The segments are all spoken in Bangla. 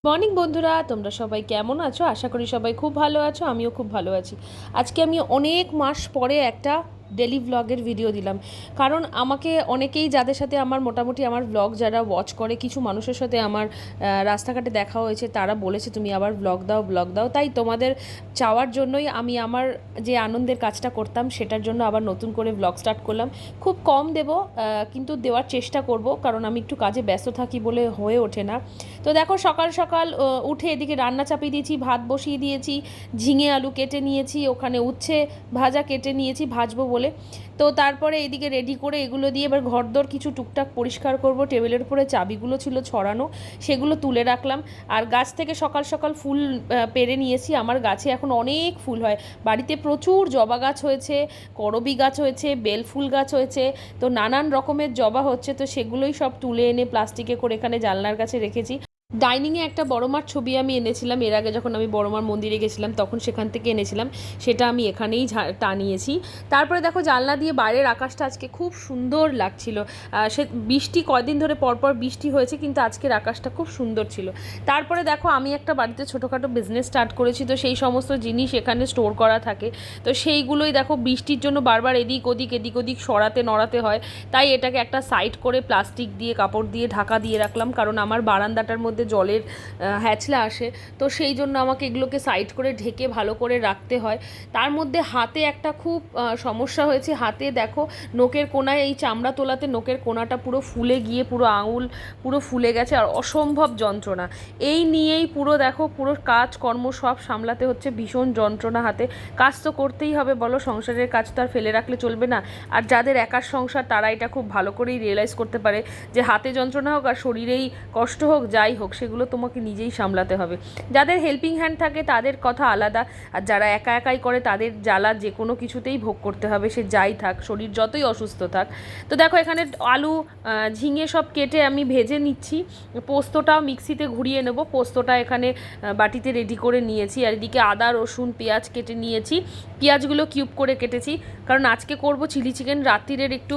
মর্নিং বন্ধুরা, তোমরা সবাই কেমন আছো? আশা করি সবাই খুব ভালো আছো। আমিও খুব ভালো আছি। আজকে আমি অনেক মাস পরে একটা ডেলি ভ্লগের ভিডিও দিলাম, কারণ আমাকে অনেকেই, যাদের সাথে আমার মোটামুটি আমার ভ্লগ যারা ওয়াচ করে, কিছু মানুষের সাথে আমার রাস্তাঘাটে দেখা হয়েছে, তারা বলেছে তুমি আবার ভ্লগ দাও। তাই তোমাদের চাওয়ার জন্যই আমি আমার যে আনন্দের কাজটা করতাম সেটার জন্য আবার নতুন করে ভ্লগ স্টার্ট করলাম। খুব কম দেব, কিন্তু দেওয়ার চেষ্টা করব, কারণ আমি একটু কাজে ব্যস্ত থাকি বলে হয়ে ওঠে না। তো দেখো, সকাল সকাল উঠে এদিকে রান্না চাপিয়ে দিয়েছি, ভাত বসিয়ে দিয়েছি, ঝিঙে আলু কেটে নিয়েছি, ওখানে উচ্ছে ভাজা কেটে নিয়েছি ভাজবো বলে। তো তারপরে এদিকে রেডি করে এগুলো দিয়ে এবার ঘরদোর কিছু টুকটাক পরিষ্কার করব। টেবিলের উপরে চাবিগুলো ছিল ছড়ানো, সেগুলো তুলে রাখলাম। আর গাছ থেকে সকাল সকাল ফুল পেড়ে নিয়েছি। আমার গাছে এখন অনেক ফুল হয়, বাড়িতে প্রচুর জবা গাছ হয়েছে, করবী গাছ হয়েছে, বেল ফুল গাছ হয়েছে। তো নানান রকমের জবা হচ্ছে, তো সেগুলোই সব তুলে এনে প্লাস্টিকে করে এখানে জানলার কাছে রেখেছি। ডাইনিংয়ে একটা বড় মার ছবি আমি এনেছিলাম এর আগে, যখন আমি বড় মার মন্দিরে গেছিলাম তখন সেখান থেকে এনেছিলাম, সেটা আমি এখানেই টানিয়েছি। তারপরে দেখো, জানলা দিয়ে বাইরের আকাশটা আজকে খুব সুন্দর লাগছিল। সে বৃষ্টি কয়দিন ধরে পরপর বৃষ্টি হয়েছে, কিন্তু আজকের আকাশটা খুব সুন্দর ছিল। তারপরে দেখো, আমি একটা বাড়িতে ছোটোখাটো বিজনেস স্টার্ট করেছি, তো সেই সমস্ত জিনিস এখানে স্টোর করা থাকে। তো সেইগুলোই দেখো বৃষ্টির জন্য বারবার এদিক ওদিক সরাতে নড়াতে হয়। তাই এটাকে একটা সাইড করে প্লাস্টিক দিয়ে, কাপড় দিয়ে ঢাকা দিয়ে রাখলাম, কারণ আমার বারান্দাটার মধ্যে জলের হ্যাচলা আসে। তো সেই জন্য আমাকে এগুলোকে সাইড করে ঢেকে ভালো করে রাখতে হয়। তার মধ্যে হাতে একটা খুব সমস্যা হয়েছে। হাতে দেখো, নোকের কোনায়, এই চামড়া তোলাতে নোকের কোনাটা পুরো ফুলে গিয়ে পুরো আঙুল পুরো ফুলে গেছে, আর অসম্ভব যন্ত্রণা। এই নিয়েই পুরো দেখো, পুরো কাজকর্ম সব সামলাতে হচ্ছে, ভীষণ যন্ত্রণা হাতে। কাজ তো করতেই হবে বলো, সংসারের কাজ তো আর ফেলে রাখলে চলবে না। আর যাদের একার সংসার তারা এটা খুব ভালো করেই রিয়েলাইজ করতে পারে যে হাতে যন্ত্রণা হোক আর শরীরেই কষ্ট হোক, যাই হোক, সেগুলো তোমাকে নিজেই সামলাতে হবে। যাদের হেল্পিং হ্যান্ড থাকে তাদের কথা আলাদা, আর যারা একা একাই করে তাদের জ্বালা যে কোনো কিছুতেই ভোগ করতে হবে, সে যাই থাক, শরীর যতই অসুস্থ থাক। তো দেখো, এখানে আলু ঝিঙে সব কেটে আমি ভেজে নিচ্ছি। পোস্তটাও মিক্সিতে ঘুরিয়ে নেব। পোস্তটা এখানে বাটিতে রেডি করে নিয়েছি। আর এদিকে আদা রসুন পেঁয়াজ কেটে নিয়েছি। পেঁয়াজগুলো কিউব করে কেটেছি, কারণ আজকে করব চিলি চিকেন। রাত্রিরের একটু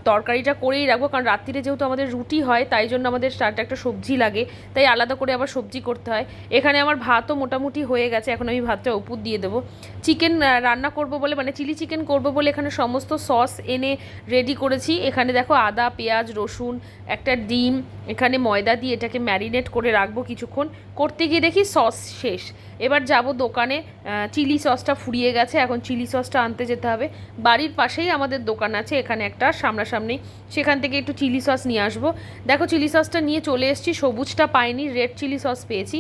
তরকারিটা করেই রাখবো, কারণ রাত্রিরে যেহেতু আমাদের রুটি হয়, তাই জন্য আমাদের স্টার্টে একটা সবজি লাগে, তাই আলাদা করে আবার সবজি করতে হয়। এখানে আমার ভাতও মোটামুটি হয়ে গেছে, এখন আমি ভাতটা উপর দিয়ে দেবো। চিকেন রান্না করব বলে, মানে চিলি চিকেন করব বলে, এখানে সমস্ত সস এনে রেডি করেছি। এখানে দেখো, আদা পেঁয়াজ রসুন, একটা ডিম, এখানে ময়দা দিয়ে এটাকে ম্যারিনেট করে রাখবো কিছুক্ষণ। করতে গিয়ে দেখি সস শেষ। এবার যাব দোকানে, চিলি সসটা ফুরিয়ে গেছে, এখন চিলি সসটা আনতে যেতে হবে। বাড়ির পাশেই আমাদের দোকান আছে এখানে একটা সামনাসামনি, সেখান থেকে একটু চিলি সস নিয়ে আসবো। দেখো, চিলি সসটা নিয়ে চলে এসেছি। সবুজটা পাইনি, রেড চিলি সস পেয়েছি,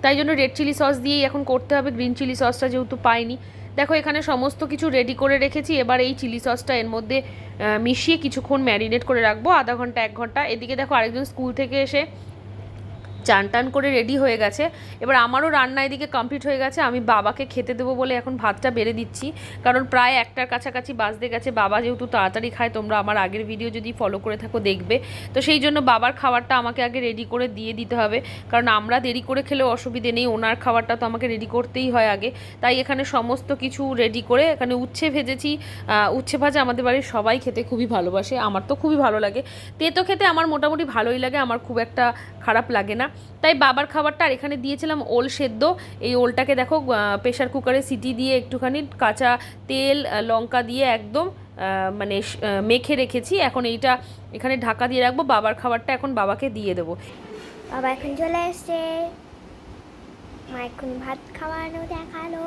তাই জন্য রেড চিলি সস দিয়েই এখন করতে হবে। গ্রিন চিলি সসটা যেহেতু পাইনি। দেখো, এখানে সমস্ত কিছু রেডি করে রেখেছি। এবার এই চিলি সসটা এর মধ্যে মিশিয়ে কিছুক্ষণ ম্যারিনেট করে রাখবো, আধা ঘন্টা 1 ঘন্টা। এদিকে দেখো, আরেকজন স্কুল থেকে এসে চান টান করে রেডি হয়ে গেছে। এবার আমারও রান্না এদিকে কমপ্লিট হয়ে গেছে। আমি বাবাকে খেতে দেবো বলে এখন ভাতটা বেড়ে দিচ্ছি, কারণ প্রায় 1টার কাছাকাছি বাজতে গেছে। বাবা যেহেতু তাড়াতাড়ি খায়, তোমরা আমার আগের ভিডিও যদি ফলো করে থাকো দেখবে, তো সেই জন্য বাবার খাবারটা আমাকে আগে রেডি করে দিয়ে দিতে হবে, কারণ আমরা দেরি করে খেলেও অসুবিধে নেই, ওনার খাবারটা তো আমাকে রেডি করতেই হয় আগে। তাই এখানে সমস্ত কিছু রেডি করে, এখানে উচ্ছে ভেজেছি। উচ্ছে ভাজা আমাদের বাড়ির সবাই খেতে খুবই ভালোবাসে, আমার তো খুবই ভালো লাগে। তেতো খেতে আমার মোটামুটি ভালোই লাগে, আমার খুব একটা খারাপ লাগে না। তাই বাবার খাবারটা। আর এখানে দিয়েছিলাম ওল সেদ্ধ। এই ওলটাকে দেখো, প্রেশার কুকারে সিটি দিয়ে একটুখানি কাঁচা তেল লঙ্কা দিয়ে একদম মানে মেখে রেখেছি। এখন এইটা এখানে ঢাকা দিয়ে রাখবো। বাবার খাবারটা এখন বাবাকে দিয়ে দেবো। বাবা এখন চলে এসছে, মা এখন ভাত খাওয়ানো দেখালো।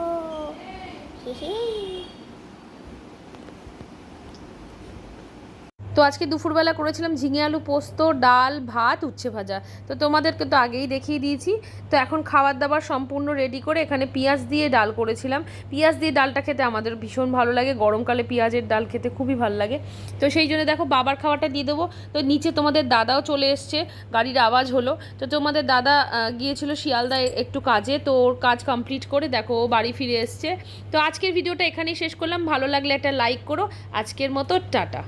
তো আজকে দুপুরবেলা করেছিলাম ঝিঙে আলু পোস্ত, ডাল ভাত, উচ্ছে ভাজা। তো তোমাদেরকে তো আগেই দেখিয়ে দিয়েছি। তো এখন খাবার দাবার সম্পূর্ণ রেডি করে এখানে পেঁয়াজ দিয়ে ডাল করেছিলাম। পেঁয়াজ দিয়ে ডালটা খেতে আমাদের ভীষণ ভালো লাগে, গরমকালে পেঁয়াজের ডাল খেতে খুবই ভালো লাগে। তো সেই জন্য দেখো, বাবার খাবারটা দিয়ে দেবো। তো নিচে তোমাদের দাদাও চলে এসছে, গাড়ির আওয়াজ হলো। তো তোমাদের দাদা গিয়েছিল শিয়ালদায় একটু কাজে, তো ওর কাজ কমপ্লিট করে দেখো ও বাড়ি ফিরে এসছে। তো আজকের ভিডিওটা এখানেই শেষ করলাম। ভালো লাগলে একটা লাইক করো। আজকের মতো টাটা।